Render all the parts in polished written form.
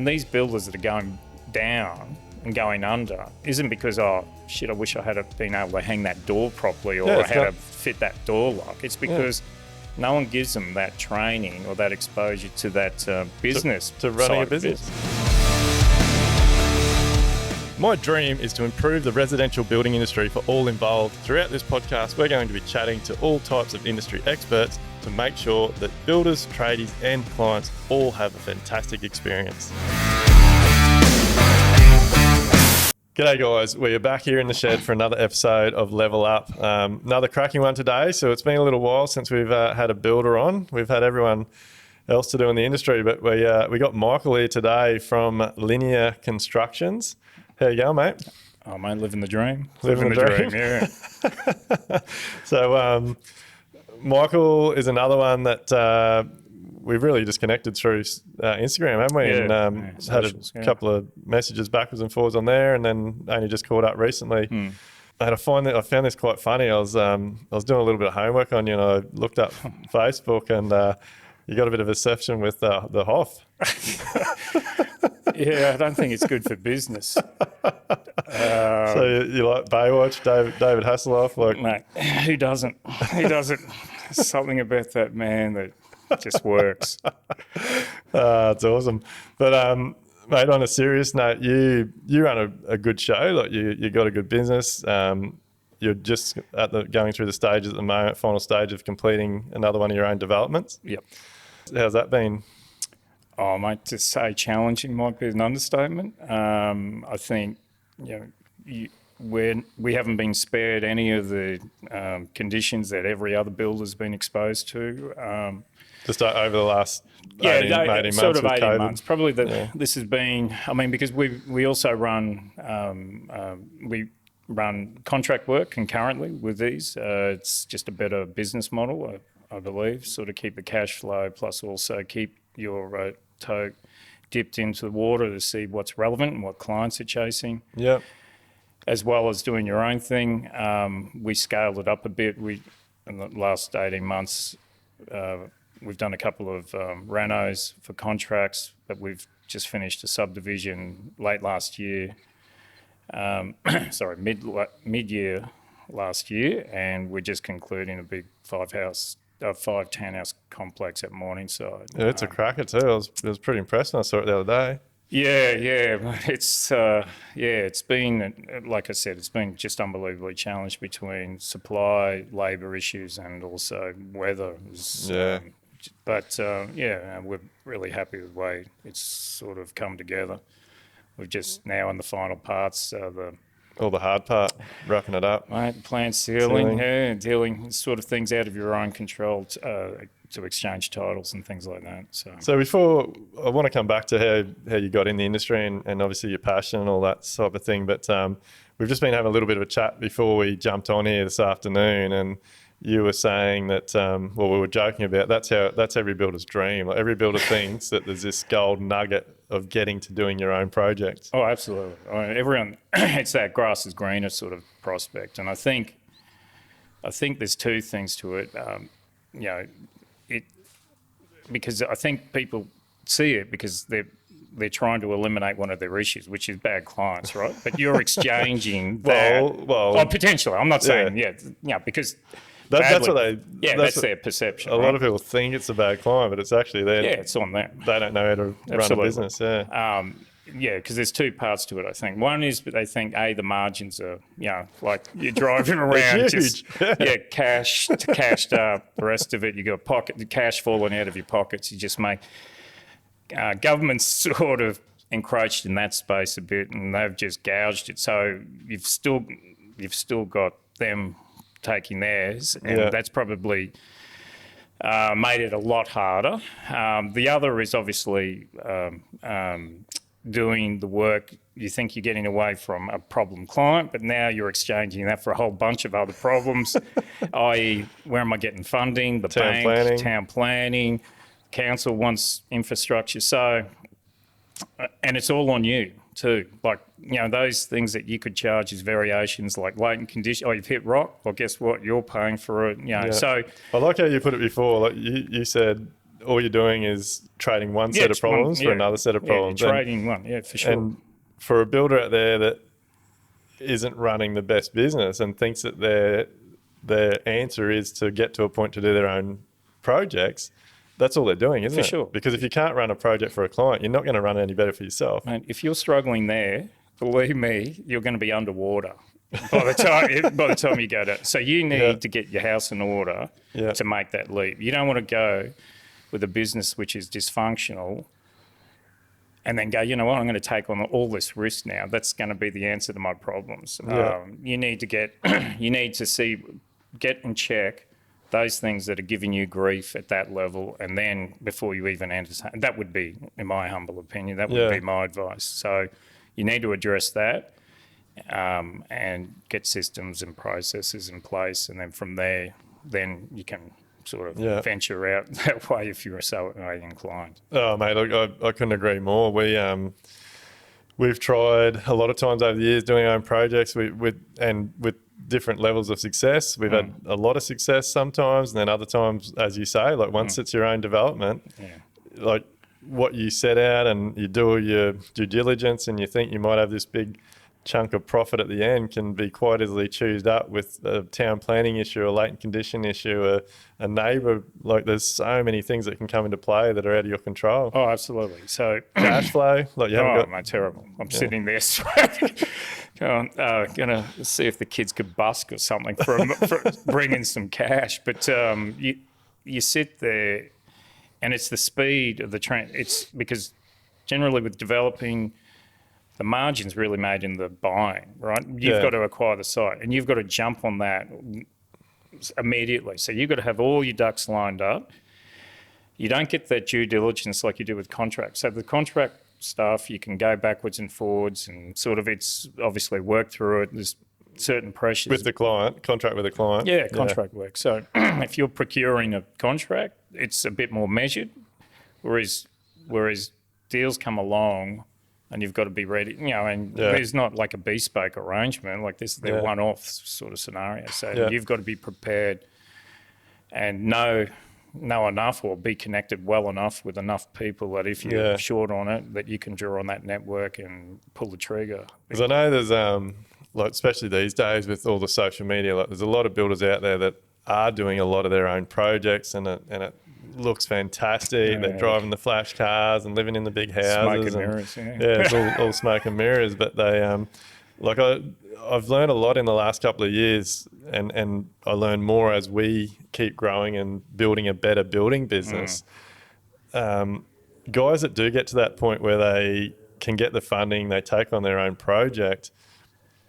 And these builders that are going down and going under isn't because, oh, shit, I wish I had been able to hang that door properly or I had to fit that door lock. It's because no one gives them that training or that exposure to that business. To running a business. My dream is to improve the residential building industry for all involved. Throughout this podcast, we're going to be chatting to all types of industry experts to make sure that builders, tradies and clients all have a fantastic experience. G'day guys, we're back here in the shed for another episode of Level Up. Another cracking one today. So it's been a little while since we've had a builder on. We've had everyone else to do in the industry, but we got Michael here today from Linear Constructions. How you going, mate? Oh, mate, living the dream. Living the dream, yeah. So Michael is another one that we've really just connected through Instagram, haven't we? Yeah, and had a couple of messages backwards and forwards on there, and then only just caught up recently. And I found this quite funny. I was doing a little bit of homework on you, and I looked up Facebook, and you got a bit of a session with the Hoff. Yeah, I don't think it's good for business. So you like Baywatch, David Hasselhoff? Mate, who doesn't? Who doesn't? There's something about that man that just works. It's awesome. But mate, on a serious note, you run a good show. Like you got a good business. You're just going through the stages at the moment, final stage of completing another one of your own developments. Yep. How's that been? Oh, mate, to say challenging might be an understatement. I think, we haven't been spared any of the conditions that every other builder's been exposed to. Just over the last 18 months sort of 18 COVID. months. Probably this has been, because we also run, we run contract work concurrently with these. It's just a better business model, I believe, sort of keep the cash flow plus also keep your toe dipped into the water to see what's relevant and what clients are chasing. Yeah. As well as doing your own thing. We scaled it up a bit. In the last 18 months, we've done a couple of renos for contracts, but we've just finished a subdivision late last year. Mid-year last year, and we're just concluding a big 5 townhouse complex at Morningside. Yeah, it's a cracker too. I was pretty impressed when I saw it the other day. Yeah. It's been, like I said, it's been just unbelievably challenged between supply, labour issues, and also weather. We're really happy with the way it's sort of come together. We're just now in the final parts. All the hard part, wrapping it up. Right, plant sealing, dealing sort of things out of your own control to exchange titles and things like that. So before, I want to come back to how you got in the industry and obviously your passion and all that type of thing. But we've just been having a little bit of a chat before we jumped on here this afternoon, and you were saying that, we were joking about that's every builder's dream. Like every builder thinks that there's this gold nugget of getting to doing your own projects. Oh, absolutely. Everyone, it's that grass is greener sort of prospect. And I think there's two things to it. Because I think people see it because they're trying to eliminate one of their issues, which is bad clients, right? But you're exchanging that. Well, potentially. I'm not saying, because that's what they. That's their perception. A lot of people think it's a bad client, but it's actually there. Yeah, it's on them. They don't know how to run a business. Yeah. Because there's two parts to it, I think. One is they think, the margins are, like you're driving around just, cashed up. The rest of it, you got the cash falling out of your pockets. You just make, government's sort of encroached in that space a bit, and they've just gouged it. So you've still got them taking theirs, and that's probably made it a lot harder. The other is obviously doing the work. You think you're getting away from a problem client, but now you're exchanging that for a whole bunch of other problems, i.e. where am I getting funding, town planning, council wants infrastructure. So, and it's all on you too. Like, those things that you could charge as variations like latent condition. Oh, you've hit rock. Well, guess what? You're paying for it. So I like how you put it before. Like you said, all you're doing is trading one set of it's one- problems for yeah, another set of yeah, problems. you're trading one, yeah, for sure. And for a builder out there that isn't running the best business and thinks that their answer is to get to a point to do their own projects, that's all they're doing, isn't For it? sure. Because if you can't run a project for a client, you're not going to run it any better for yourself. Mate, if you're struggling there, believe me, you're going to be underwater by the time you go to. So you need to get your house in order to make that leap. You don't want to go with a business which is dysfunctional and then go, you know what, I'm going to take on all this risk now. That's going to be the answer to my problems. You need to get in check those things that are giving you grief at that level, and then before you even entertain, that would be, in my humble opinion, that would be my advice. So you need to address that and get systems and processes in place, and then from there, then you can sort of venture out that way if you're so inclined. Oh, mate, look, I couldn't agree more. We've tried a lot of times over the years doing our own projects with different levels of success. We've had a lot of success sometimes, and then other times, as you say, like once it's your own development, like what you set out and you do all your due diligence and you think you might have this big chunk of profit at the end can be quite easily chewed up with a town planning issue, a latent condition issue, a neighbour. Like there's so many things that can come into play that are out of your control. Oh, absolutely. So cash flow, like you haven't got. Mate, terrible. I'm sitting there gonna see if the kids could busk or something for bringing some cash. But you sit there, and it's the speed of the train. It's because generally with developing, the margin's really made in the buying, right? You've got to acquire the site, and you've got to jump on that immediately. So you've got to have all your ducks lined up. You don't get that due diligence like you do with contracts. So the contract stuff, you can go backwards and forwards, and sort of it's obviously work through it. There's certain pressures. With the client, contract with the client. Yeah, contract work. So if you're procuring a contract, it's a bit more measured, whereas deals come along, and you've got to be ready, and there's not like a bespoke arrangement like this. They're one-off sort of scenario. So you've got to be prepared and know enough, or be connected well enough with enough people that if you're short on it, that you can draw on that network and pull the trigger. Because I know there's, like especially these days with all the social media, like there's a lot of builders out there that are doing a lot of their own projects, and it looks fantastic. They're driving the flash cars and living in the big houses. Smoke and mirrors, it's all smoke and mirrors. But they, I've learned a lot in the last couple of years, and I learn more as we keep growing and building a better building business. Guys that do get to that point where they can get the funding, they take on their own project,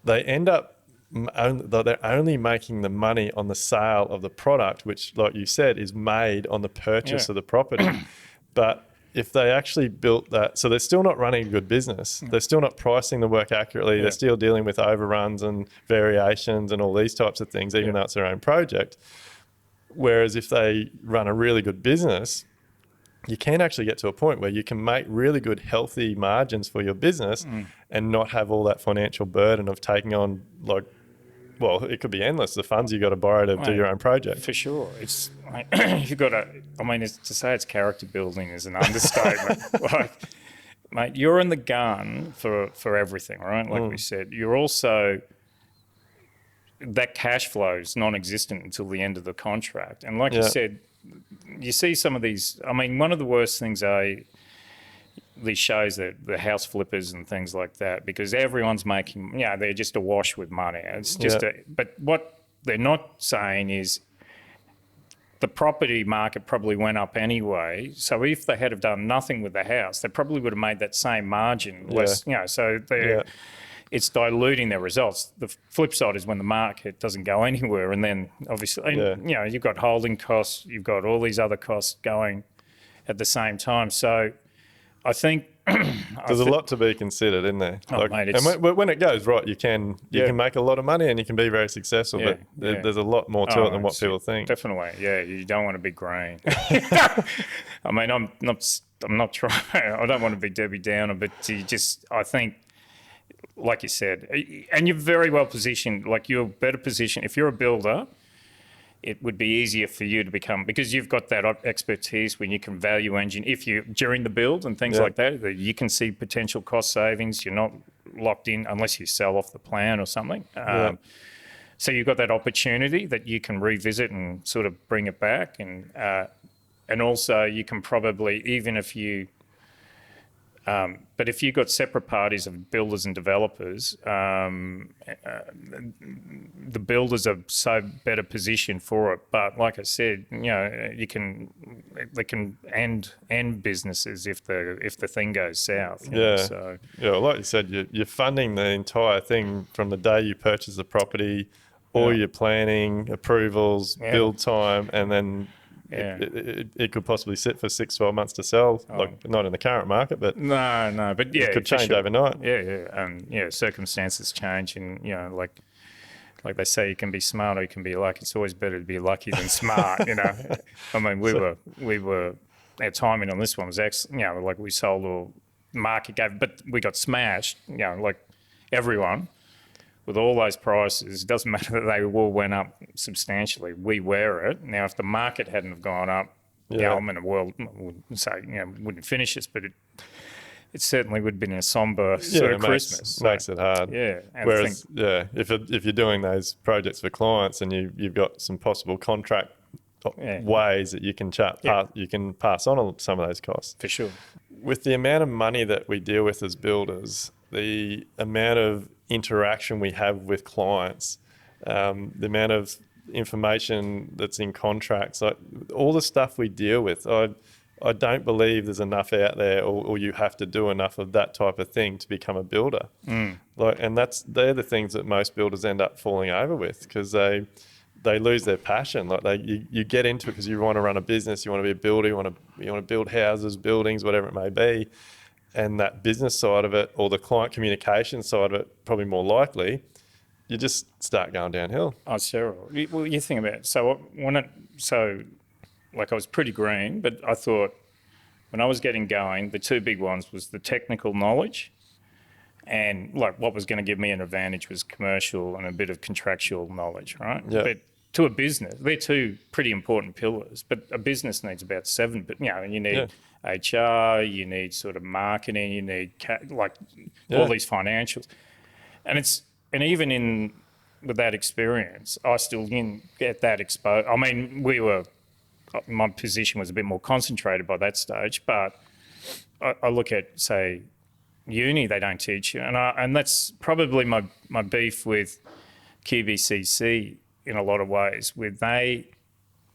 they end up they're only making the money on the sale of the product, which, like you said, is made on the purchase of the property. But if they actually built that, so they're still not running a good business. They're still not pricing the work accurately. They're still dealing with overruns and variations and all these types of things, even though it's their own project. Whereas if they run a really good business, you can actually get to a point where you can make really good, healthy margins for your business and not have all that financial burden of taking on, like, well, it could be endless, the funds you got to borrow to do your own project. For sure. It's like, you've got to, to say it's character building is an understatement. Like, mate, you're in the gun for everything, right? Like we said, you're also, that cash flow is non-existent until the end of the contract. And like you said, you see some of these, one of the worst things these shows, that the house flippers and things like that, because everyone's making, they're just awash with money. It's just but what they're not saying is the property market probably went up anyway. So if they had have done nothing with the house, they probably would have made that same margin less, so they're, it's diluting their results. The flip side is when the market doesn't go anywhere, and then obviously, you've got holding costs, you've got all these other costs going at the same time. So I think there's a lot to be considered, isn't there? Mate, and when it goes right, you can make a lot of money and you can be very successful. But there's a lot more to it than what people think. Definitely, you don't want to be green. I'm not trying. I don't want to be Debbie Downer, but I think, like you said, and you're very well positioned. Like, you're better positioned if you're a builder. it would be easier for you to become, because you've got that expertise when you can value engine, if you, during the build and things like that you can see potential cost savings. You're not locked in unless you sell off the plan or something. So you've got that opportunity that you can revisit and sort of bring it back. And also you can probably, even if you, but if you've got separate parties of builders and developers, the builders are so better positioned for it. But like I said, they can end businesses if the thing goes south. So like you said, you're funding the entire thing from the day you purchase the property, all your planning, approvals, build time, and then it could possibly sit for 6-12 months to sell, like not in the current market, but but it could change overnight. Circumstances change, and like they say, you can be smart or you can be lucky. It's always better to be lucky than smart. I mean, we were our timing on this one was excellent. Like we sold, or market gave, but we got smashed. Like everyone. With all those prices, it doesn't matter that they all went up substantially. We wear it. Now, if the market hadn't have gone up, I'm in a world, wouldn't say, wouldn't finish this, but it certainly would have been a somber sort of Christmas. Makes it hard. And whereas, if you're doing those projects for clients and you've got some possible contract ways that you can you can pass on some of those costs. For sure. With the amount of money that we deal with as builders, the amount of interaction we have with clients, the amount of information that's in contracts, like all the stuff we deal with, I don't believe there's enough out there, or you have to do enough of that type of thing to become a builder. And they're the things that most builders end up falling over with, because they lose their passion. Like you get into it because you want to run a business, you want to be a builder, you want to build houses, buildings, whatever it may be. And that business side of it, or the client communication side of it, probably more likely, you just start going downhill. Oh, Cyril. Well, you think about it. So I was pretty green, but I thought when I was getting going, the two big ones was the technical knowledge, and like what was going to give me an advantage was commercial and a bit of contractual knowledge, right? Yeah. But to a business, they're two pretty important pillars, but a business needs about 7, but you need HR, you need sort of marketing, you need all these financials. And even with that experience, I still didn't get that exposed. I mean, my position was a bit more concentrated by that stage, but I look at, say, uni, they don't teach you. And that's probably my beef with QBCC in a lot of ways.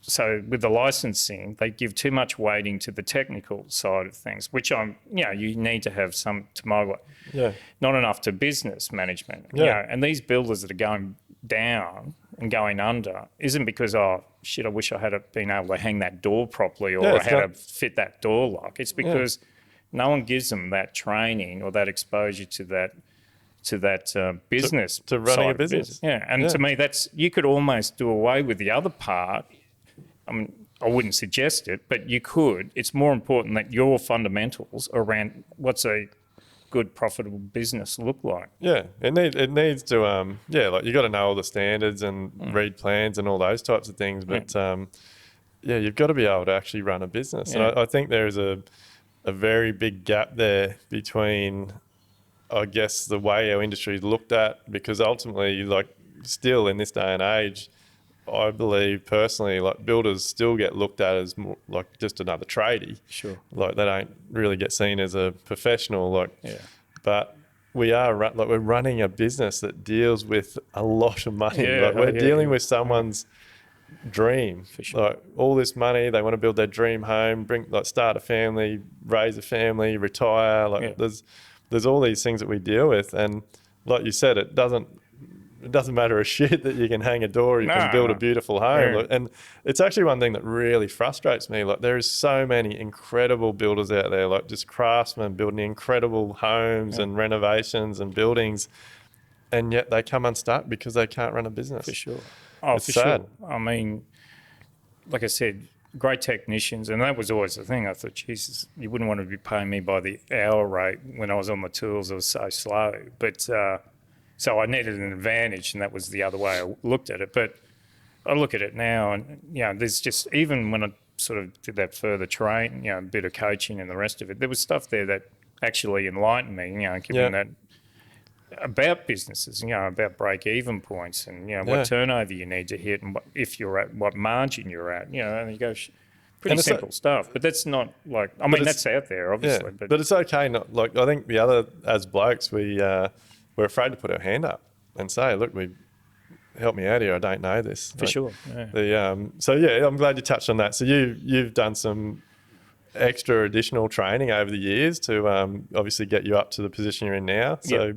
So with the licensing, they give too much weighting to the technical side of things, which you need to have some, to my way. Not enough to business management. And these builders that are going down and going under isn't because, I wish I had been able to hang that door properly, or I had to fit that door lock. It's because no one gives them that training or that exposure to that business. To running a business. To me, you could almost do away with the other part. I mean, I wouldn't suggest it, but you could. It's more important that your fundamentals around what's a good, profitable business look like. Yeah, it needs to, like you got to know all the standards and read plans and all those types of things. But you've got to be able to actually run a business. And I think there is a very big gap there between, I guess, the way our industry is looked at, because ultimately, like, still in this day and age, I believe personally, like, builders still get looked at as more like just another tradie. Sure. Like, they don't really get seen as a professional. But we're running a business that deals with a lot of money. We're dealing with someone's dream. For sure. Like, all this money, they want to build their dream home, start a family, raise a family, retire. There's all these things that we deal with, and like you said, it doesn't matter a shit that you can hang a door, you can build a beautiful home. And it's actually one thing that really frustrates me. Like, there is so many incredible builders out there, like just craftsmen building incredible homes and renovations and buildings, and yet they come unstuck because they can't run a business. For sure. Oh, it's for sad. Sure. I mean, like I said, great technicians, and that was always the thing. I thought, Jesus, you wouldn't want to be paying me by the hour rate when I was on the tools. I was so slow. But so I needed an advantage, and that was the other way I looked at it. But I look at it now, and there's just, even when I sort of did that further train, a bit of coaching and the rest of it, there was stuff there that actually enlightened me. Given that about businesses, about break-even points, and what turnover you need to hit, and if you're at what margin you're at, and you go. Pretty simple stuff, but that's not like, I mean, that's out there, obviously. Yeah, but it's okay. Not like, I think the other, as blokes, we're afraid to put our hand up and say, look, help me out here. I don't know this. For sure. Yeah. I'm glad you touched on that. So you've done some extra additional training over the years to obviously get you up to the position you're in now. So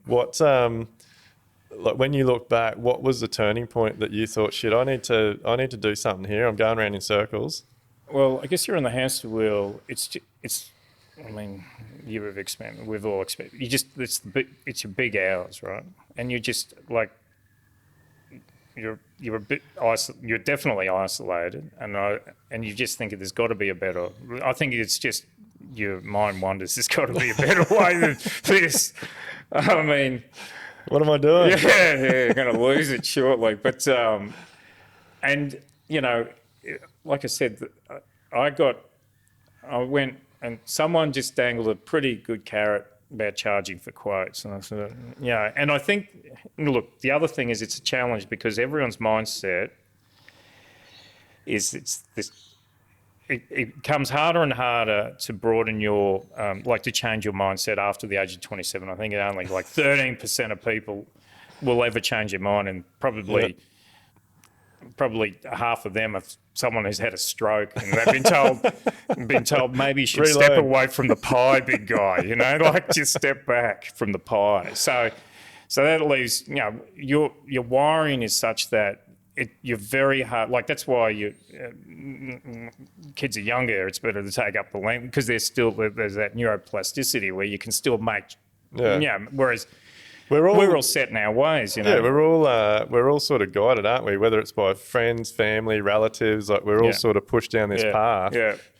what, like when you look back, what was the turning point that you thought, shit, I need to do something here. I'm going around in circles. Well, I guess you're on the hamster wheel. It's. I mean, you have experimented. We've all experimented. It's your big hours, right? And you're just like, you're a bit you're definitely isolated, and you just think there's got to be a better. I think it's just your mind wanders. There's got to be a better way than this. I mean, what am I doing? Yeah, you're going to lose it shortly. But and like I said, I went and someone just dangled a pretty good carrot about charging for quotes. And I said, and I think, look, the other thing is it's a challenge because everyone's mindset is it becomes harder and harder to broaden your, to change your mindset after the age of 27. I think only like 13% of people will ever change their mind, and probably half of them are someone who's had a stroke and they've been told maybe you should step away from the pie, big guy, just step back from the pie. So that leaves, your wiring is such that you're very hard. Like that's why kids are younger. It's better to take up the length because there's that neuroplasticity where you can still make, whereas we're all set in our ways, Yeah, we're all sort of guided, aren't we? Whether it's by friends, family, relatives, like we're all sort of pushed down this path,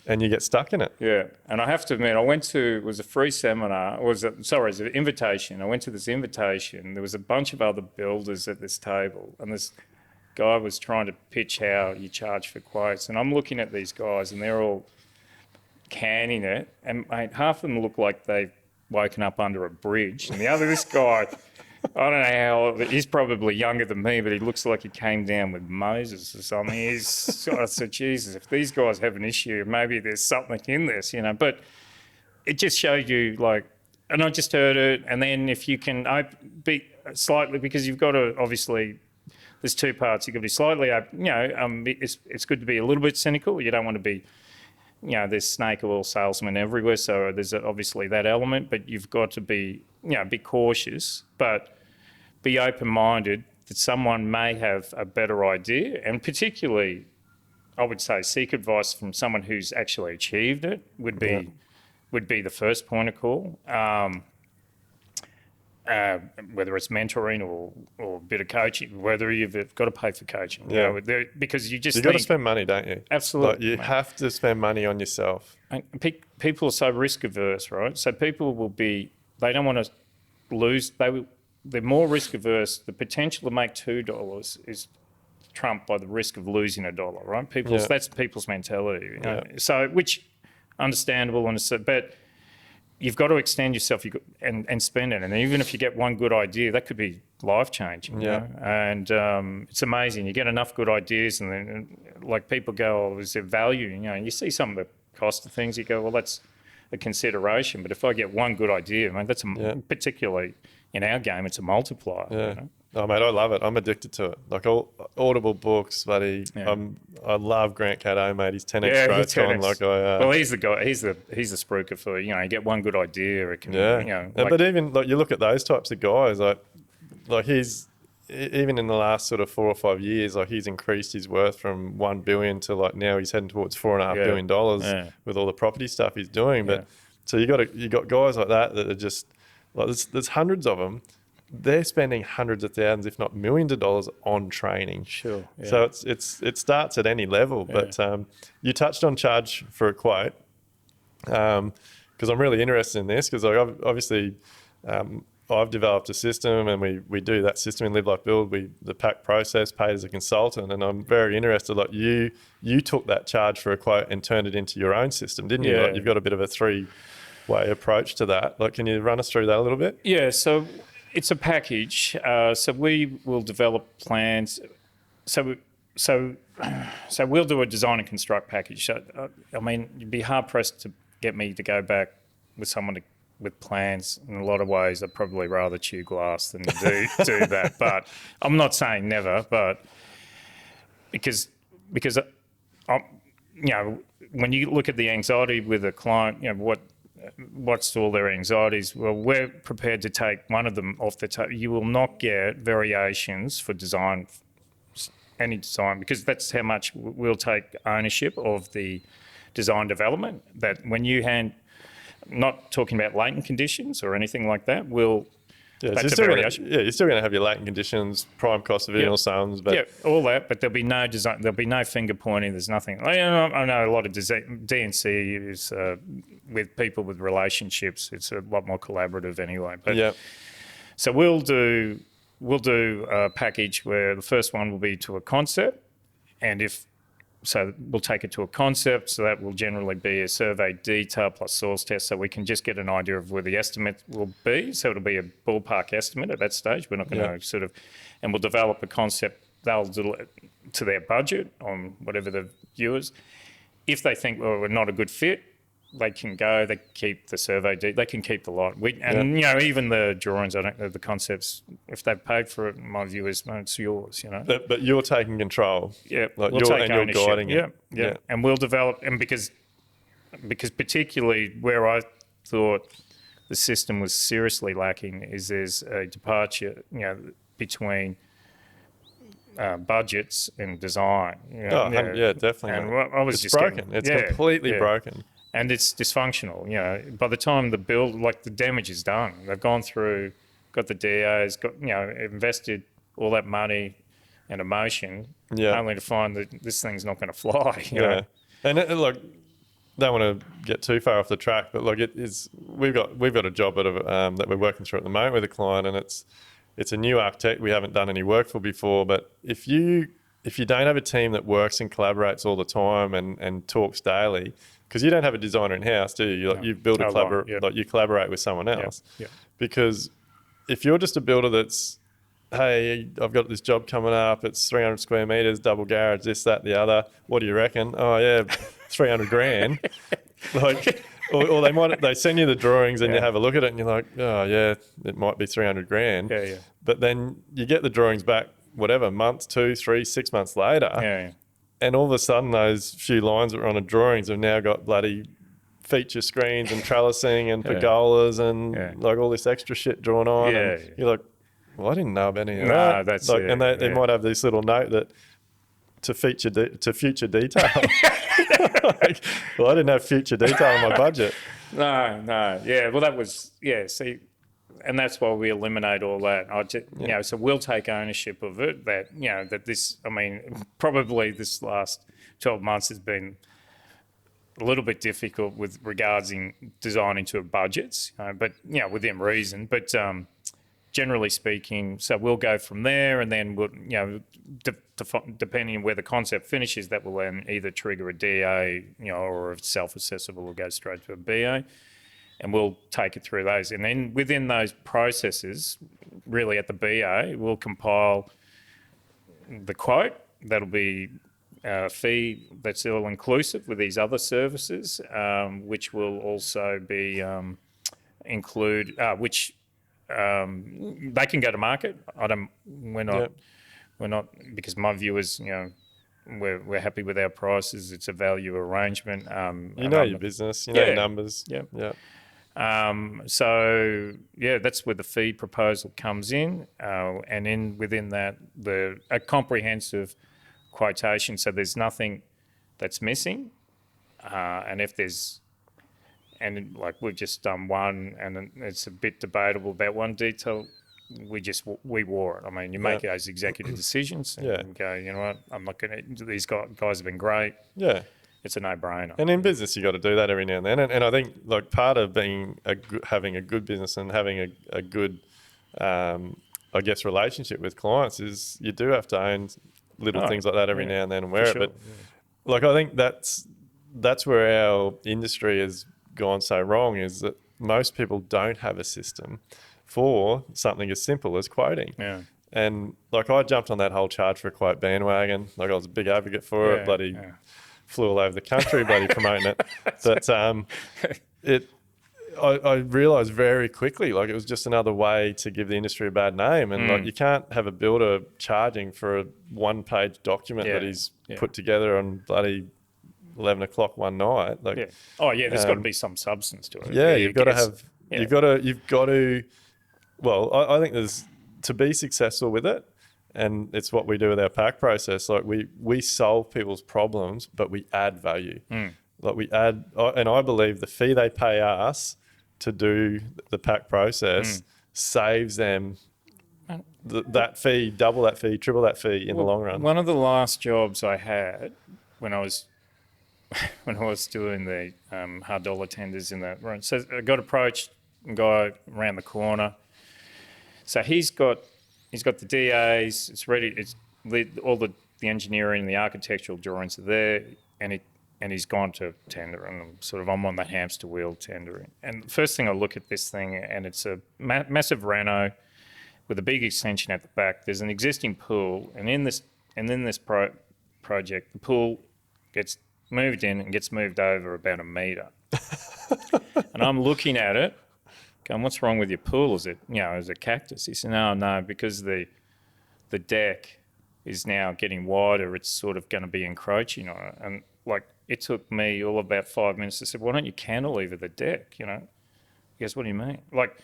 and you get stuck in it. Yeah, and I have to admit, it was a free seminar. It was an invitation. I went to this invitation. There was a bunch of other builders at this table, and this guy was trying to pitch how you charge for quotes. And I'm looking at these guys, and they're all canning it, and mate, half of them look like they've woken up under a bridge, and this guy, I don't know how old, he's probably younger than me, but he looks like he came down with Moses or something. I said, Jesus, if these guys have an issue, maybe there's something in this, But it just showed you, and I just heard it, and then if you can be slightly, because you've got to, obviously, there's two parts. You've got to be slightly, it's good to be a little bit cynical. You don't want to be, there's snake oil salesmen everywhere, so there's obviously that element, but you've got to be, be cautious, but be open-minded that someone may have a better idea, and particularly, I would say, seek advice from someone who's actually achieved it would be the first point of call. Whether it's mentoring or a bit of coaching, whether you've got to pay for coaching, because you've got to spend money, don't you? Absolutely, you have to spend money on yourself. And people are so risk averse, right? So people they don't want to lose. They're more risk averse. The potential to make $2 is trumped by the risk of losing $1, right? That's people's mentality. So, which understandable, but you've got to extend yourself and spend it. And even if you get one good idea, that could be life-changing. And it's amazing. You get enough good ideas and then people go, is there value? You see some of the cost of things, you go, well, that's a consideration. But if I get one good idea, that's particularly in our game, it's a multiplier. Yeah. Oh, mate, I love it. I'm addicted to it. Like all Audible books, buddy. Yeah. I love Grant Caddo, mate. He's 10x growth on. Well, he's the guy. He's the spruiker for you get one good idea. It can, but even you look at those types of guys, like he's even in the last sort of 4 or 5 years, he's increased his worth from $1 billion to now he's heading towards $4.5 billion with all the property stuff he's doing. But so you got guys like that are just there's hundreds of them. They're spending hundreds of thousands, if not millions of dollars on training. Sure. Yeah. So it starts at any level. Yeah. But you touched on charge for a quote because I'm really interested in this because obviously I've developed a system, and we do that system in Live Like Build. The pack process, paid as a consultant, and I'm very interested. Like you took that charge for a quote and turned it into your own system, didn't you? Yeah. Like you've got a bit of a three-way approach to that. Like, can you run us through that a little bit? Yeah, so it's a package. So we will develop plans. So we'll do a design and construct package. So, I mean, you'd be hard pressed to get me to go back with someone with plans. In a lot of ways, I'd probably rather chew glass than do that. But I'm not saying never. But because when you look at the anxiety with a client, what's all their anxieties? Well, we're prepared to take one of them off the table. You will not get variations for design, any design, because that's how much we'll take ownership of the design development. That when you not talking about latent conditions or anything like that, that's a variation. You're still going to have your latent conditions, prime cost of original sums, but all that. But there'll be no design. There'll be no finger pointing. There's nothing. I know a lot of DNC is with people with relationships. It's a lot more collaborative anyway. But so we'll do a package where the first one will be to a concept, and so we'll take it to a concept, so that will generally be a survey detail plus source test, so we can just get an idea of where the estimate will be. So it'll be a ballpark estimate at that stage. We're not going to and we'll develop a concept. They'll do it to their budget on whatever the viewers. If they think, well, we're not a good fit, they can go, they keep the survey, they can keep the lot. Even the drawings, I don't know, the concepts, if they've paid for it, my view is, no, it's yours, But you're taking control. Yeah, like we'll take you're ownership. guiding it. Yeah. And we'll develop, and because particularly where I thought the system was seriously lacking is there's a departure, between budgets and design. Definitely. And I was it's broken. It's completely broken. And it's dysfunctional. By the time the build, like the damage is done, they've gone through, got the DAs, invested all that money and emotion, only to find that this thing's not going to fly. You know? And don't want to get too far off the track, but we've got a job that we're working through at the moment with a client, and it's a new architect we haven't done any work for before. But if you don't have a team that works and collaborates all the time and talks daily, because you don't have a designer in house, do you? You build you collaborate with someone else. Because if you're just a builder that's, hey, I've got this job coming up, it's 300 square meters, double garage, this, that, the other. What do you reckon? Oh yeah, 300 grand. Or they send you the drawings and you have a look at it and you're like, oh yeah, it might be 300 grand. But then you get the drawings back, whatever, months, 2, 3, 6 months later. And all of a sudden, those few lines that were on the drawings have now got bloody feature screens and trellising and pergolas and like all this extra shit drawn on. And you're like, well, I didn't know about any of that. That's like, and they might have this little note that to future detail. Like, well, I didn't have future detail in my budget. No. Yeah, well, that was See. And that's why we eliminate all that. So we'll take ownership of it. That this, probably this last 12 months has been a little bit difficult with regards in designing to budgets, but within reason. But generally speaking, so we'll go from there, and then we'll, depending on where the concept finishes, that will then either trigger a DA, or if self-assessable, will go straight to a BA. And we'll take it through those. And then within those processes, really at the BA, we'll compile the quote. That'll be a fee that's all inclusive with these other services, which will also be include, which they can go to market. We're not, because my view is, we're happy with our prices. It's a value arrangement. Your business, your numbers. So that's where the fee proposal comes in, and within that, a comprehensive quotation. So there's nothing that's missing, and if there's, and like we've just done one, and it's a bit debatable about one detail, we wore it. You make those executive decisions and go, you know what, I'm not going to. These guys have been great. It's a no-brainer. And in business, you got to do that every now and then. And I think like part of being having a good business and having a good I guess, relationship with clients is you do have to own little things like that every now and then and wear it. Sure, But like, I think that's where our industry has gone so wrong, is that most people don't have a system for something as simple as quoting. Yeah. And like, I jumped on that whole charge for a quote bandwagon. Like, I was a big advocate for it. Bloody flew all over the country, bloody promoting it. But I realised very quickly, like, it was just another way to give the industry a bad name. And like, you can't have a builder charging for a one-page document that he's put together on bloody 11 o'clock one night. Like, there's got to be some substance to it. Yeah, you've got to have. You've got to. Well, I think there's, to be successful with it, and it's what we do with our pack process. Like, we solve people's problems, but we add value. Like, we add, and I believe the fee they pay us to do the pack process saves them that fee, double that fee, triple that fee in the long run. One of the last jobs I had when I was doing the hard dollar tenders in that room, so I got approached, a guy around the corner. So he's got the DAs. It's ready. It's all the engineering, the architectural drawings are there, and he's gone to tender, and I'm on the hamster wheel tendering. And the first thing I look at this thing, and it's a massive reno with a big extension at the back. There's an existing pool, and in this project, the pool gets moved in and gets moved over about 1 metre. And I'm looking at it, going, "What's wrong with your pool? Is it cactus?" He said, "No, because the deck is now getting wider. It's sort of going to be encroaching on it." And like, it took me all about 5 minutes. I said, "Why don't you cantilever the deck?" He goes, "What do you mean?" Like,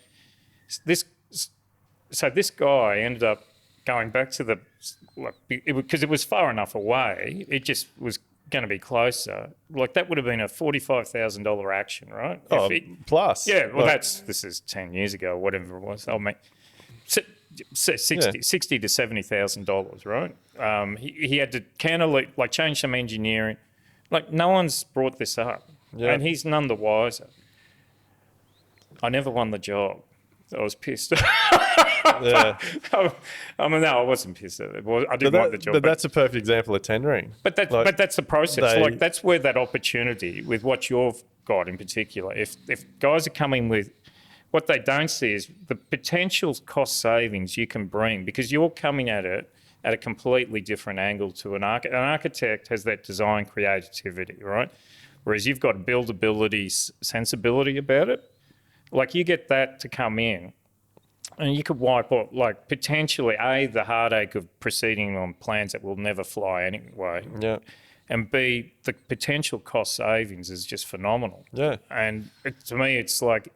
this. So this guy ended up going back to because it was far enough away. It just was going to be closer. Like, that would have been a $45,000 action, right? Plus. Yeah. Well, this is 10 years ago, or whatever it was. I mean, $60,000 to $70,000, right? He had to change some engineering. Like, no one's brought this up, and he's none the wiser. I never won the job. I was pissed. Yeah. I mean, no, I wasn't pissed at it. I didn't want the job. But that's a perfect example of tendering. But that's the process. That's where that opportunity with what you've got in particular. If guys are coming with, what they don't see is the potential cost savings you can bring, because you're coming at it at a completely different angle to an architect. An architect has that design creativity, right? Whereas you've got buildability, sensibility about it. Like, you get that to come in, and you could wipe out, like, potentially, the heartache of proceeding on plans that will never fly anyway. Yeah. And B, the potential cost savings is just phenomenal. Yeah. And to me, it's like,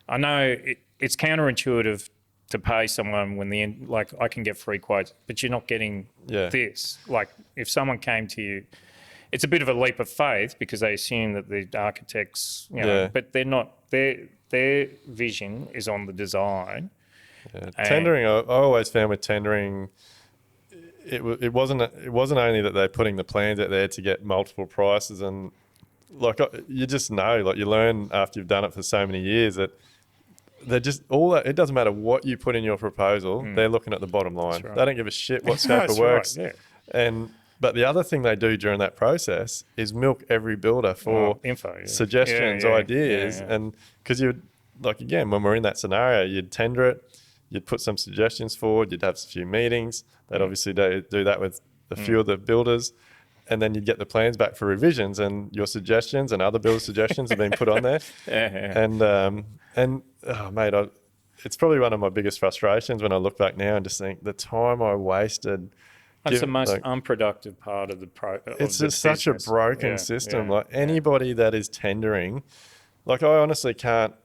I know it's counterintuitive to pay someone when I can get free quotes, but you're not getting this. Like, if someone came to you, it's a bit of a leap of faith, because they assume that the architects, but they're not. Their vision is on the design. Yeah. Tendering, I always found with tendering, it wasn't only that they're putting the plans out there to get multiple prices, and like, you just know, like, you learn after you've done it for so many years that they're just all that. It doesn't matter what you put in your proposal; they're looking at the bottom line. Right. They don't give a shit what scope of works. Right, yeah. But the other thing they do during that process is milk every builder for info, suggestions, ideas. And because you'd, like, again, when we're in that scenario, you'd tender it, you'd put some suggestions forward, you'd have a few meetings. They'd obviously do that with a few of the builders, and then you'd get the plans back for revisions, and your suggestions and other builders' suggestions have been put on there. And oh, mate, it's probably one of my biggest frustrations when I look back now and just think the time I wasted. That's the most unproductive part of the It's just such a broken system. Like, anybody that is tendering, like, I honestly can't.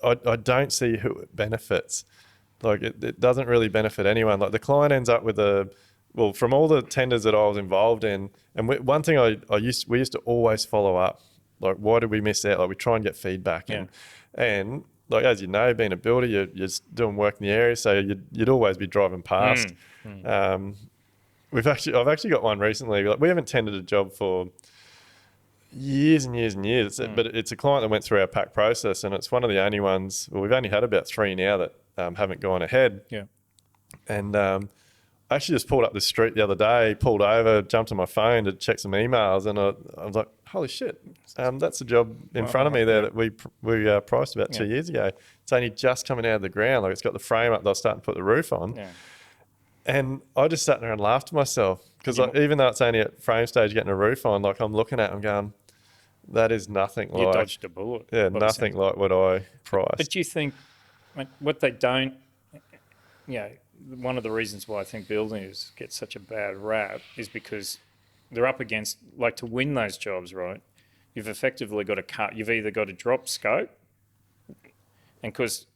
I don't see who it benefits. Like, it doesn't really benefit anyone. Like, the client ends up with from all the tenders that I was involved in, and one thing we used to always follow up. Like, why did we miss out? Like, we try and get feedback, and like, as you know, being a builder, you're doing work in the area, so you'd always be driving past. I've actually got one recently. Like, we haven't tendered a job for years and years and years, but it's a client that went through our pack process, and it's one of the only ones. Well, we've only had about 3 now that haven't gone ahead. Yeah. And I actually just pulled up the street the other day, pulled over, jumped on my phone to check some emails, and I was like, holy shit, that's a job in front of me there that we priced about 2 years ago. It's only just coming out of the ground. Like, it's got the frame up, they're starting to put the roof on. Yeah. And I just sat there and laughed to myself because even though it's only at frame stage getting a roof on, like, I'm looking at it and going, that is nothing like... You dodged a bullet. Yeah, nothing like what I priced. But do you think what they don't... one of the reasons why I think builders get such a bad rap is because they're up against, like, to win those jobs, right? You've effectively got to cut. You've either got to drop scope, and because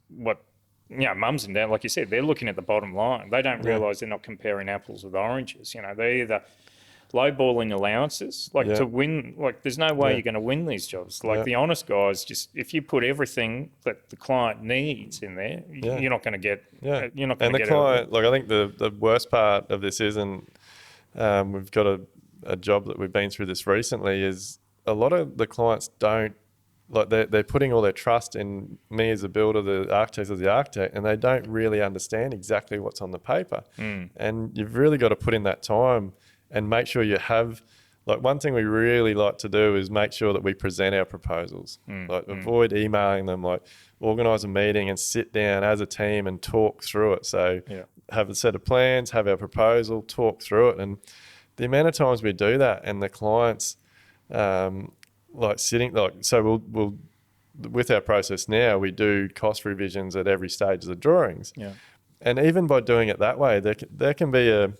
mums and dads, like you said, they're looking at the bottom line. They don't realise they're not comparing apples with oranges. They're either lowballing allowances, to win. Like, there's no way you're going to win these jobs. Like, the honest guys, just if you put everything that the client needs in there, you're not going to get. You're not going to get. And the client, like, I think the worst part of this isn't. We've got a job that we've been through this recently. Is a lot of the clients don't. Like, they're putting all their trust in me as a builder, the architect as the architect, and they don't really understand exactly what's on the paper. And you've really got to put in that time and make sure you have, like, one thing we really like to do is make sure that we present our proposals. Avoid emailing them, like, organise a meeting and sit down as a team and talk through it. So have a set of plans, have our proposal, talk through it. And the amount of times we do that and the clients... so we'll with our process now, we do cost revisions at every stage of the drawings. And even by doing it that way, there can be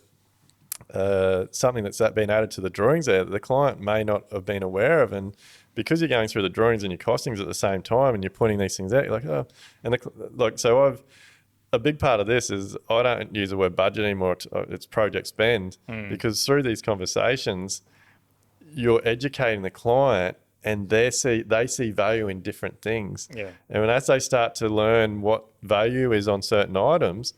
something that's been added to the drawings there that the client may not have been aware of, and because you're going through the drawings and your costings at the same time and you're pointing these things out, you're like, oh, and a big part of this is I don't use the word budget anymore. It's project spend, because through these conversations, you're educating the client and they see value in different things. And as they start to learn what value is on certain items,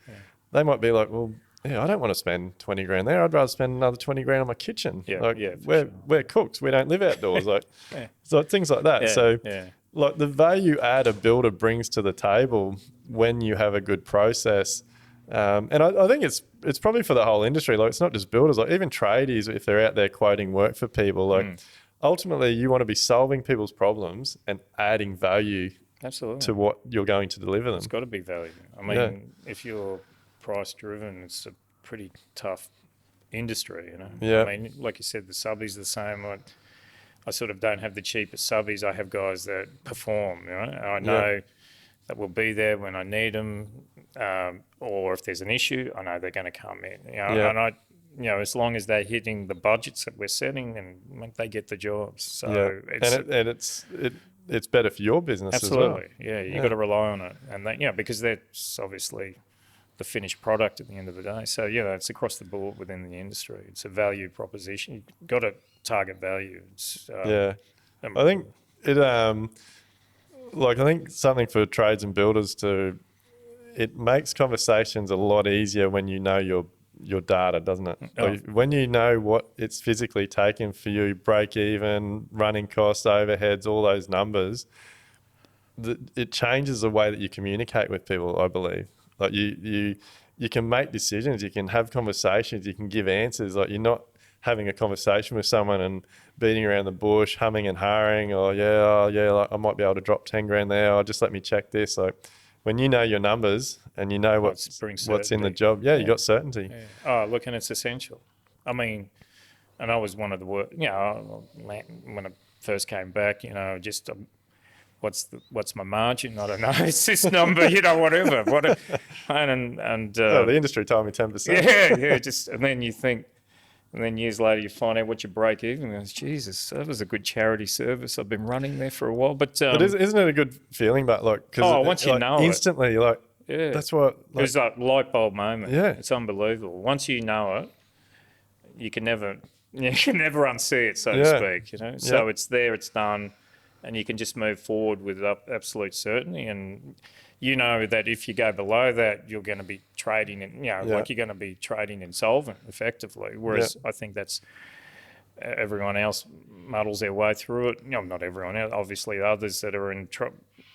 they might be like, well, I don't want to spend 20 grand there. I'd rather spend another 20 grand on my kitchen. We're cooks. We don't live outdoors. So things like that. Like, the value add a builder brings to the table when you have a good process. And I think it's probably for the whole industry. Like, it's not just builders, like even tradies, if they're out there quoting work for people, like ultimately you want to be solving people's problems and adding value to what you're going to deliver them. It's got to be value. I mean, if you're price driven, it's a pretty tough industry, I mean, like you said, the subbies are the same. I sort of don't have the cheapest subbies. I have guys that perform, I know that will be there when I need them, or if there's an issue, I know they're going to come in. And as long as they're hitting the budgets that we're setting, and they get the jobs. So it's better for your business as well. Absolutely, you got to rely on it, and because that's obviously the finished product at the end of the day. So it's across the board within the industry. It's a value proposition. You've got to target value. I think it. I think something for trades and builders it makes conversations a lot easier when you know your data, doesn't it? Like, when you know what it's physically taken for you, break even, running costs, overheads, all those numbers, it changes the way that you communicate with people, I believe. Like, you can make decisions, you can have conversations, you can give answers. Like, you're not having a conversation with someone and beating around the bush, humming and hawing, like, I might be able to drop 10 grand there, or just let me check this. Like, when you know your numbers and you know what's in the job, you got certainty. Oh, look, and it's essential. I mean, and I was one of the work, when I first came back, just what's my margin? I don't know. It's this number, whatever. The industry told me 10%. And then you think, and then years later you find out what you break even. And Jesus, that was a good charity service. I've been running there for a while. But isn't it a good feeling? But once you know instantly, that's what. It was like light bulb moment. Yeah, it's unbelievable. Once you know it, you can never unsee it, so to speak. So it's there, it's done, and you can just move forward with absolute certainty. And that if you go below that, you're going to be trading in, like, you're going to be trading insolvent effectively. Whereas I think that's everyone else muddles their way through it. Not everyone else, obviously others that are in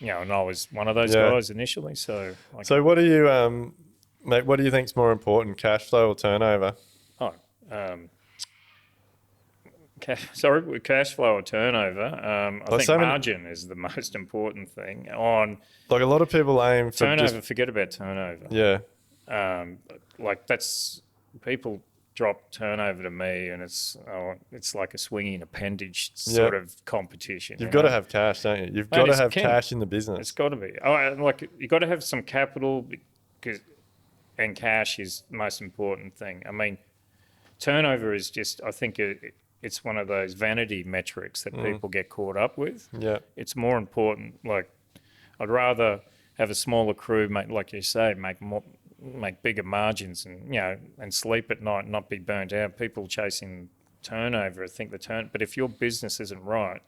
and I was one of those guys initially. So, what do you, mate? What do you think's more important, cash flow or turnover? With cash flow or turnover, I think margin is the most important thing. On like a lot of people aim for turnover, forget about turnover. Yeah. That's people drop turnover to me, and it's like a swinging appendage sort of competition. You've got to have cash, don't you? You've got to have cash in the business. It's got to be. You've got to have some capital, and cash is the most important thing. I mean, turnover is just, I think it's one of those vanity metrics that people get caught up with. Yeah. It's more important. Like, I'd rather have a smaller crew, like you say, make bigger margins, and and sleep at night and not be burnt out. People chasing turnover think but if your business isn't right,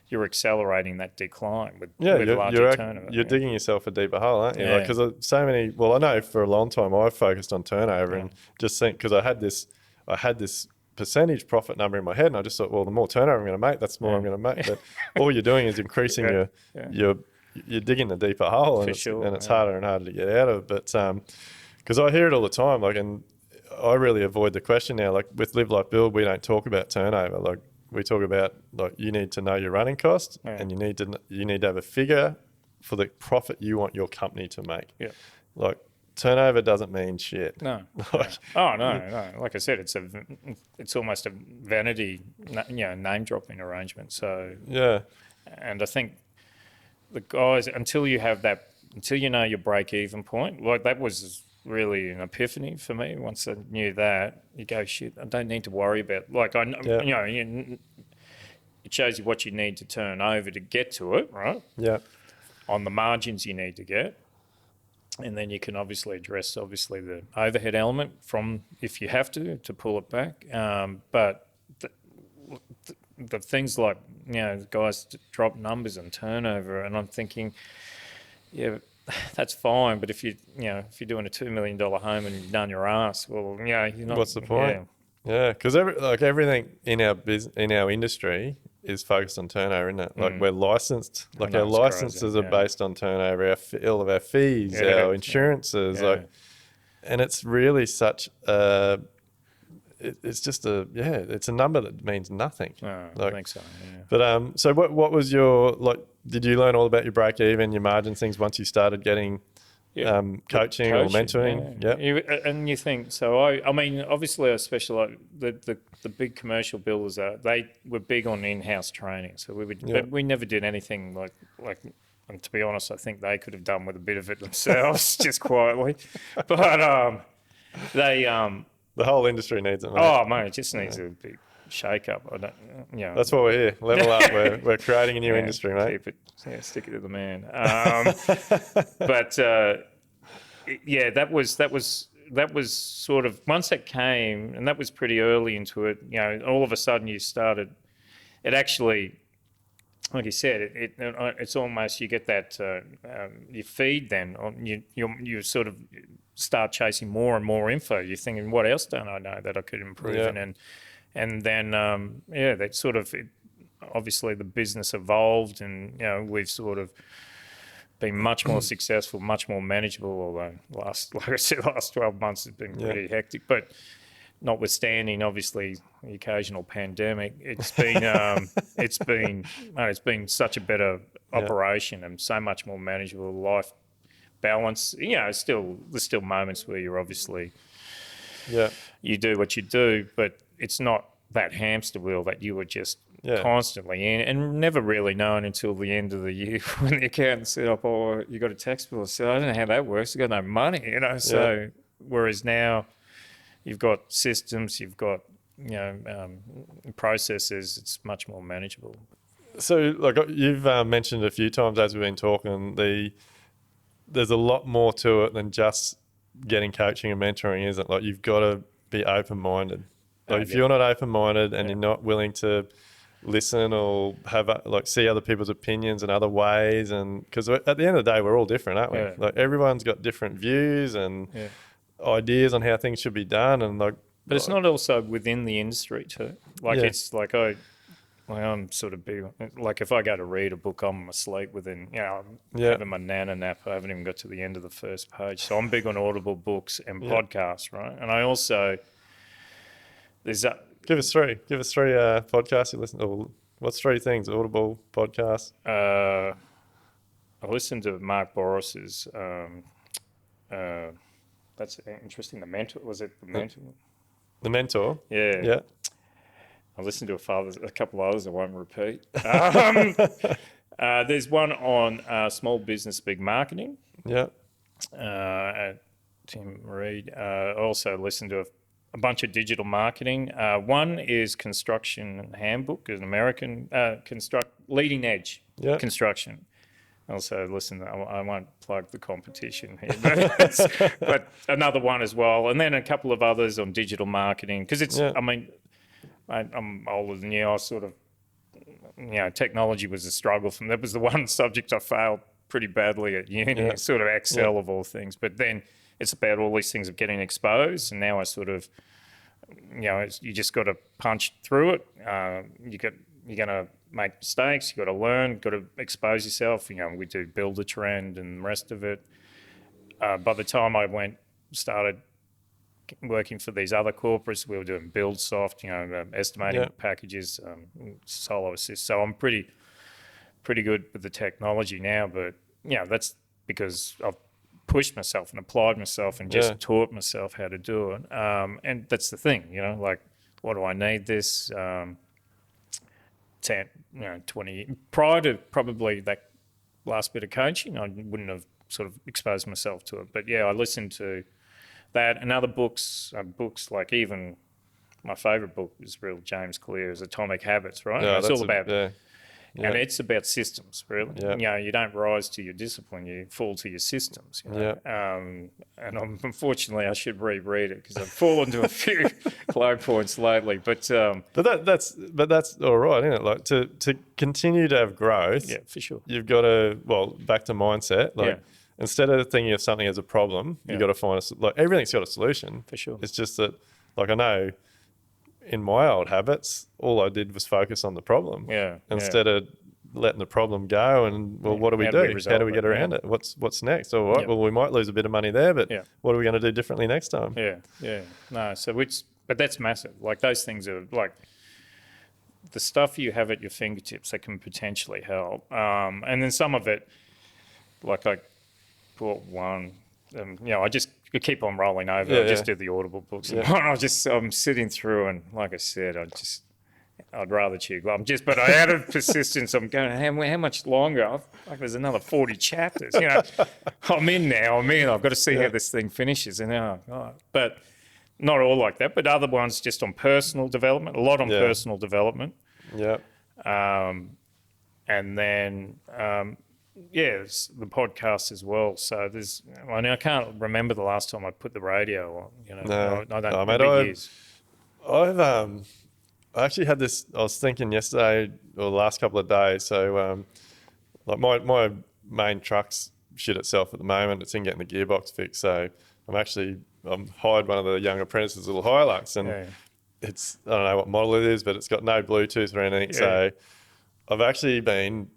you're accelerating that decline with larger turnover. You're digging yourself a deeper hole, aren't you? Because so many. Well, I know for a long time I've focused on turnover and just think, because I had this percentage profit number in my head, and I just thought, well, the more turnover I'm going to make, that's the more I'm going to make. But all you're doing is increasing you're digging a deeper hole, and it's harder and harder to get out of. But because I hear it all the time, like, and I really avoid the question now. Like with Live Like Build, we don't talk about turnover. Like we talk about, like, you need to know your running cost, and you need to have a figure for the profit you want your company to make. Yeah. Like, turnover doesn't mean shit. No. No. Like I said, it's almost a vanity, name dropping arrangement. So and I think the guys, until you know your break even point, like that was really an epiphany for me. Once I knew that, you go, shit, I don't need to worry about, like, it shows you what you need to turn over to get to it, right? Yeah. On the margins you need to get. And then you can obviously address the overhead element from, if you have to pull it back. But the things like, guys drop numbers and turnover, and I'm thinking, that's fine. But if you're doing a $2 million home and you've done your ass, well, you're not. What's the point? Yeah, because everything in our industry is focused on turnover, isn't it? Like we're licensed, like our licenses are based on turnover, all of our fees, our insurances, and it's really such it's just it's a number that means nothing. I think so. Yeah. But so what was your, like, did you learn all about your break even, your margin things once you started getting coaching or mentoring? And you think, so I mean, obviously I specialize, the big commercial builders they were big on in-house training. So but we never did anything like, and to be honest, I think they could have done with a bit of it themselves, just quietly. But the whole industry needs it, mate. Oh, mate, it just needs a big shake-up. I don't, That's why we're here. Level up. We're creating a new industry, mate. Stick it to the man. But that was sort of, once it came, and that was pretty early into it. All of a sudden you started. It actually, like you said, it's almost, you get that you feed then on you sort of start chasing more and more info. You're thinking, what else don't I know that I could improve? And then that sort of, obviously the business evolved, and we've sort of been much more successful, much more manageable. Although last 12 months has been pretty hectic, but notwithstanding obviously the occasional pandemic, it's been such a better operation and so much more manageable. Life balance, there's still moments where you're obviously you do what you do, but it's not that hamster wheel that you were just constantly in, and never really known until the end of the year when the accountant said, "Oh, you got a tax bill." I said, "I don't know how that works. I got no money," So whereas now you've got systems, you've got processes. It's much more manageable. So, like you've mentioned a few times as we've been talking, there's a lot more to it than just getting coaching and mentoring, isn't it? Like, you've got to be open-minded. Like, if you're not open-minded and you're not willing to listen or see other people's opinions and other ways, and because at the end of the day, we're all different, aren't we? Like, everyone's got different views and ideas on how things should be done, and but it's not also within the industry too. Like it's like Well, I'm sort of big. Like if I go to read a book, I'm asleep within. I'm Yeah. having my nana nap. I haven't even got to the end of the first page. So I'm big on Audible books and podcasts, right? And I also there's that. Give us three. Give us three podcasts you listen to. What's three things? Audible, podcasts. I listened to Mark Boros's. That's interesting. The Mentor, was it the Mentor? The Mentor. Yeah. Yeah. I listened to a couple of others I won't repeat. There's one on small business, big marketing. Yeah. Tim Reed. I also listened to a bunch of digital marketing. One is Construction Handbook, an American leading edge construction. Also listen, I won't plug the competition here, but another one as well. And then a couple of others on digital marketing, because I mean, I'm older than you. I sort of, technology was a struggle for me. That was the one subject I failed pretty badly at uni, sort of Excel of all things. But then it's about all these things of getting exposed. And now I sort of, you just got to punch through it. You're going to make mistakes. You've got to learn, got to expose yourself. We do Build a Trend and the rest of it. By the time I started working for these other corporates, we were doing BuildSoft, estimating packages, Solo Assist. So I'm pretty good with the technology now, but that's because I've pushed myself and applied myself and just taught myself how to do it. And that's the thing, like, what do I need this? 10, 20, prior to probably that last bit of coaching, I wouldn't have sort of exposed myself to it. But I listened to that and other books like even my favourite book is real James Clear's Atomic Habits, right? It's all about, and it's about systems, really. You don't rise to your discipline, you fall to your systems. And unfortunately, I should reread it because I've fallen to a few low points lately. But that's all right, isn't it? Like to continue to have growth. Yeah, for sure. You've got to back to mindset. Like instead of thinking of something as a problem, you've got to find everything's got a solution. For sure. It's just that, I know in my old habits, all I did was focus on the problem. Instead of letting the problem go and, what do we do? How do we get around it? What's next? All right, well, we might lose a bit of money there, but what are we going to do differently next time? No, but that's massive. Like those things are like the stuff you have at your fingertips that can potentially help. And then some of it, like I bought one, I just keep on rolling over. I just do the Audible books. And I'm sitting through, and like I said, I'd rather chew gum. But out of persistence, I'm going, how much longer? There's another 40 chapters. I'm in now. I've got to see how this thing finishes. And but not all like that. But other ones just on personal development. A lot on personal development. Yeah. And then. It's the podcast as well. So I can't remember the last time I put the radio on. No, I don't. Years. I actually had this. I was thinking yesterday or the last couple of days. So, my main truck's shit itself at the moment. It's in getting the gearbox fixed. So I'm hired one of the young apprentices, little Hilux, and it's, I don't know what model it is, but it's got no Bluetooth or anything. So I've actually been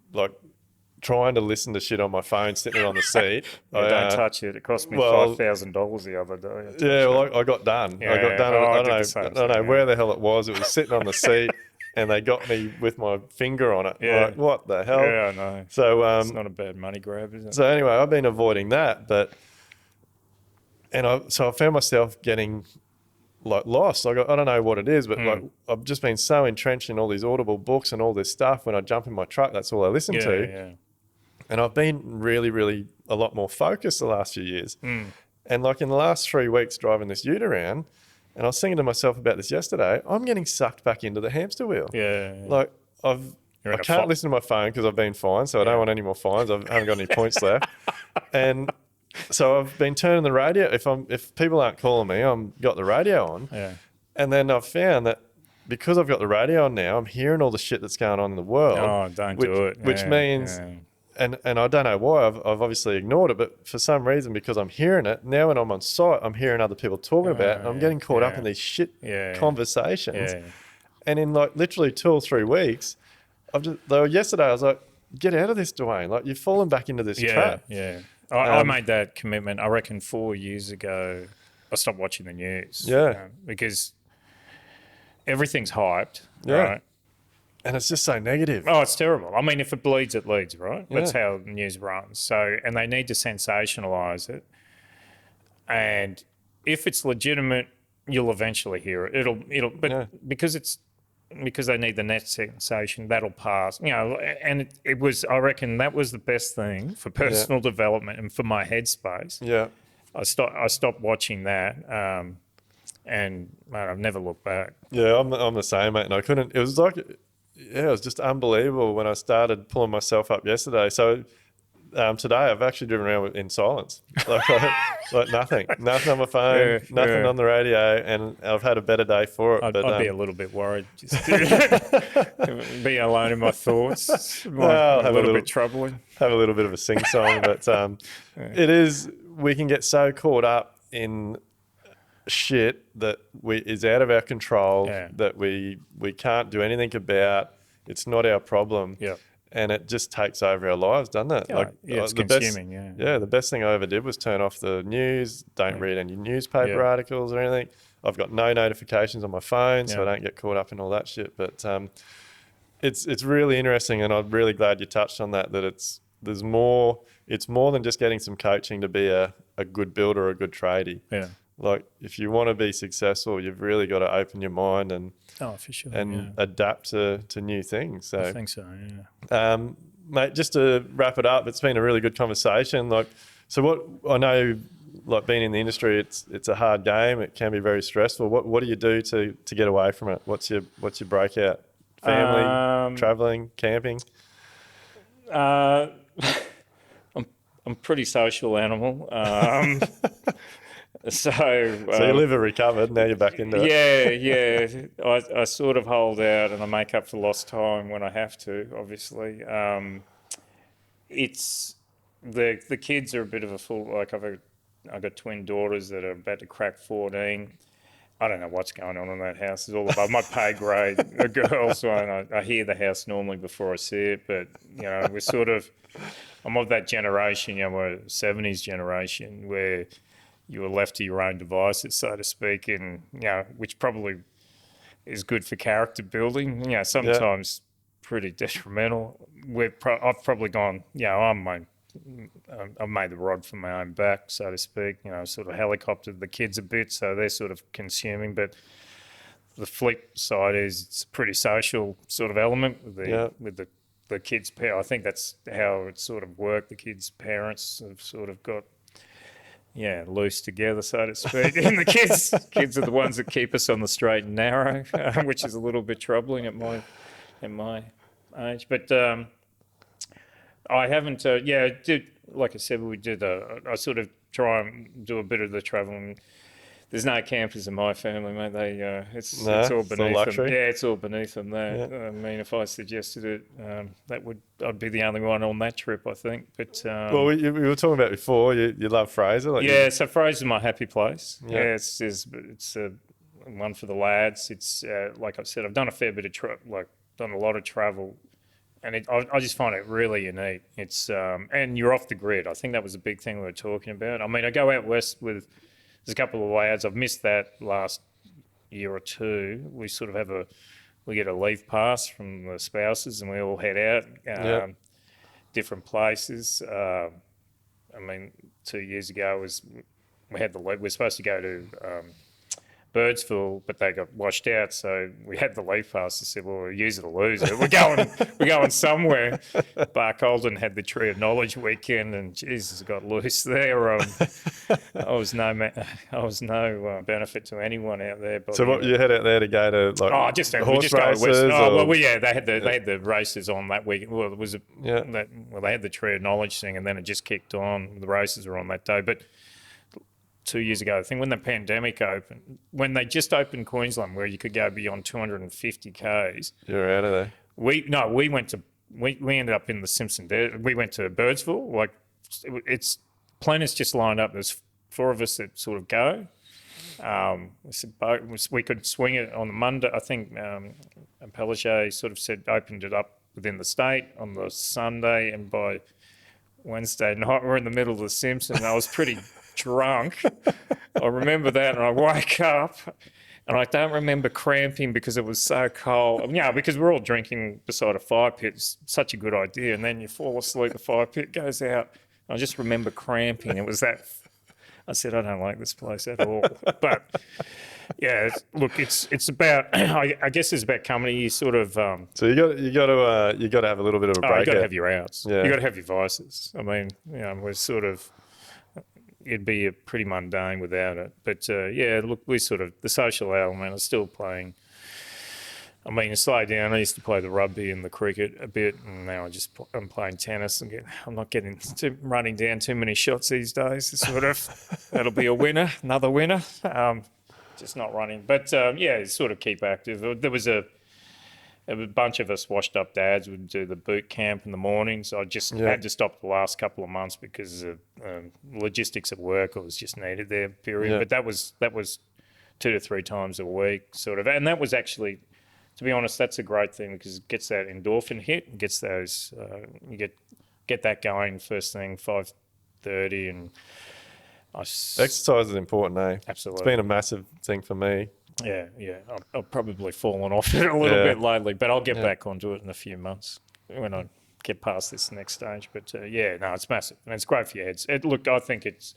trying to listen to shit on my phone, sitting on the seat. Don't touch it. It cost me $5,000 the other day. I got done. I got done. I don't know where the hell it was. It was sitting on the seat, and they got me with my finger on it. Like, what the hell? Yeah, I know. So it's not a bad money grab, is it? So anyway, I've been avoiding that, so I found myself getting lost. I don't know what it is, but I've just been so entrenched in all these Audible books and all this stuff. When I jump in my truck, that's all I listen to. Yeah. And I've been really, really a lot more focused the last few years. And in the last 3 weeks driving this ute around, and I was thinking to myself about this yesterday, I'm getting sucked back into the hamster wheel. I can't listen to my phone because I've been fined, so I don't want any more fines. I haven't got any points left. And so I've been turning the radio. If people aren't calling me, I've got the radio on. And then I've found that because I've got the radio on now, I'm hearing all the shit that's going on in the world. Oh, don't do it. Which means... And I don't know why, I've obviously ignored it, but for some reason, because I'm hearing it, now when I'm on site, I'm hearing other people talking about it, and I'm getting caught up in these shit conversations. And in like literally 2 or 3 weeks, yesterday I was like, get out of this, Duayne. Like you've fallen back into this trap. Yeah. I made that commitment, I reckon 4 years ago. I stopped watching the news. Because everything's hyped, right? And it's just so negative. Oh, it's terrible. I mean, if it bleeds, it leads, right? That's how the news runs. So, and they need to sensationalise it. And if it's legitimate, you'll eventually hear it. Because they need the net sensation, that'll pass. And it was, I reckon that was the best thing for personal development and for my headspace. Yeah. I stopped watching that. And man, I've never looked back. Yeah, I'm the same, mate. And I couldn't. It was like, it was just unbelievable when I started pulling myself up yesterday. So today I've actually driven around in silence, like nothing on my phone, nothing on the radio, and I've had a better day for it. I'd be a little bit worried, just be alone in my thoughts. A little bit troubling. Have a little bit of a sing song, but it is. We can get so caught up in shit that is out of our control, that we can't do anything about. It's not our problem. Yeah. And it just takes over our lives, doesn't it? It's consuming, the best thing I ever did was turn off the news, don't read any newspaper articles or anything. I've got no notifications on my phone, so I don't get caught up in all that shit. But it's really interesting, and I'm really glad you touched on that, it's more than just getting some coaching to be a good builder or a good tradie. Yeah. Like if you want to be successful, you've really got to open your mind and for sure, adapt to new things. So I think so. Yeah. Mate, just to wrap it up, it's been a really good conversation. Like, so what I know, like being in the industry, it's a hard game. It can be very stressful. What do you do to get away from it? What's your breakout? Family, traveling, camping. I'm a pretty social animal. So you live and recovered. Now you're back into it. Yeah. I sort of hold out and I make up for lost time when I have to. Obviously, it's the kids are a bit of a fool. Like I've got twin daughters that are about to crack 14. I don't know what's going on in that house. It's all above my pay grade. A girl, so I hear the house normally before I see it. But we're sort of. I'm of that generation. We're 70s generation where you were left to your own devices, so to speak, and which probably is good for character building. Sometimes pretty detrimental. I've probably gone. I've made the rod for my own back, so to speak. Sort of helicoptered the kids a bit, so they're sort of consuming. But the flip side is it's a pretty social sort of element with the kids' I think that's how it sort of worked. The kids' parents have sort of got. Loose together, so to speak. And the kids are the ones that keep us on the straight and narrow, which is a little bit troubling at my age. But I haven't. Like I said, we did. I sort of try and do a bit of the traveling. There's no campers in my family, mate. It's all beneath them. Yeah, it's all beneath them. I mean, if I suggested it, I'd be the only one on that trip, I think. But well, we were talking about before. You love Fraser, so Fraser's my happy place. Yeah, it's one for the lads. It's like I said, I've done a fair bit of done a lot of travel, and I just find it really unique. It's and you're off the grid. I think that was a big thing we were talking about. I mean, I go out west with. There's a couple of lads. I've missed that last year or two. We sort of we get a leave pass from the spouses and we all head out different places. I mean, 2 years ago we had the leave. We're supposed to go to Birdsville, but they got washed out. So we had the leave pass. I said, well, we'll use it or lose it. We're going somewhere. Barcaldine had the Tree of Knowledge weekend, and Jesus, it got loose there. I was no benefit to anyone out there. But, so what you head out there to go to horse races? They had the races on that week. Well, it was they had the Tree of Knowledge thing, and then it just kicked on. The races were on that day, but. 2 years ago, I think when the pandemic opened, when they just opened Queensland, where you could go beyond 250 k's. You're out of there. We ended up in the Simpson Desert. We went to Birdsville. Like it's planners just lined up. There's 4 of us that sort of go, We could swing it on the Monday. I think Pellicet sort of opened it up within the state on the Sunday, and by Wednesday night we're in the middle of the Simpsons. I was pretty drunk. I remember that, and I wake up. And I don't remember cramping because it was so cold. Because we're all drinking beside a fire pit. It's such a good idea. And then you fall asleep, the fire pit goes out. I just remember cramping. It was that. I said, I don't like this place at all. But yeah, look, it's about. I guess it's about company. You sort of. So you got to have a little bit of a break. You got to have your outs. Yeah. You got to have your vices. I mean, we're sort of. It'd be pretty mundane without it. But look, the social element is still playing. I mean, to slow down, I used to play the rugby and the cricket a bit, and now I'm playing tennis and I'm not running down too many shots these days. That'll be a winner, another winner. Just not running. But sort of keep active. There was a bunch of us washed up dads would do the boot camp in the morning. So I just had to stop the last couple of months because of logistics at work. I was just needed there, period. Yeah. But that was 2 to 3 times a week, sort of. And that was actually, to be honest, that's a great thing because it gets that endorphin hit, and gets those, you get that going first thing, 5:30. And exercise is important, eh? Absolutely. It's been a massive thing for me. Yeah. I've probably fallen off it a little bit lately, but I'll get back onto it in a few months when I get past this next stage. But it's massive, and it's great for your heads. Look, I think it's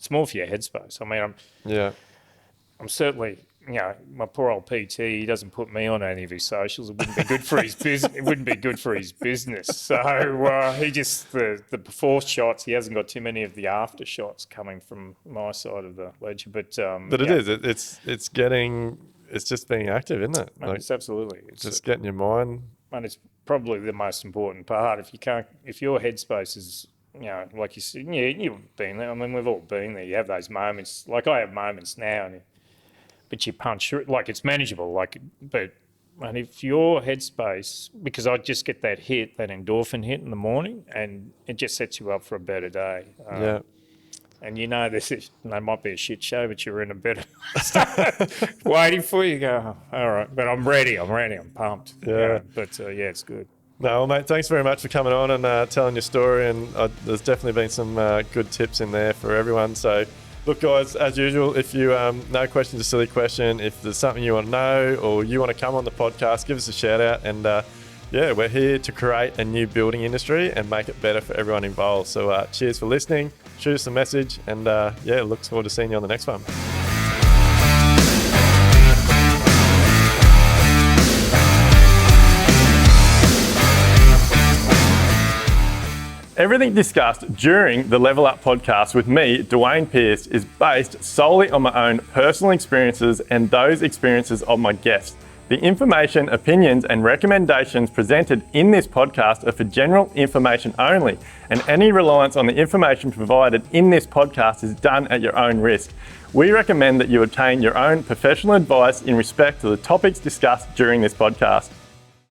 more for your headspace. I mean, I'm certainly, my poor old PT, he doesn't put me on any of his socials. It wouldn't be good for his business. It wouldn't be good for his business. So he just the before shots. He hasn't got too many of the after shots coming from my side of the ledger. But it is. It's getting. It's just being active, isn't it? Mate, it's absolutely. It's just getting your mind. And it's probably the most important part. If your headspace is, like you said, you've been there. I mean, we've all been there. You have those moments. Like I have moments now, but you punch through it, like it's manageable. And if your headspace, because I just get that endorphin hit in the morning, and it just sets you up for a better day. And there might be a shit show, but you're in a better waiting for you. Go, all right, but I'm ready. I'm pumped. Yeah. It's good. No, well, mate, thanks very much for coming on and telling your story. And there's definitely been some good tips in there for everyone. So, look, guys, as usual, if you no question's a silly question. If there's something you want to know or you want to come on the podcast, give us a shout out. And we're here to create a new building industry and make it better for everyone involved. So cheers for listening. Shoot us a message, and looks forward to seeing you on the next one. Everything discussed during the Level Up podcast with me, Duayne Pearce, is based solely on my own personal experiences and those experiences of my guests. The information, opinions, and recommendations presented in this podcast are for general information only, and any reliance on the information provided in this podcast is done at your own risk. We recommend that you obtain your own professional advice in respect to the topics discussed during this podcast.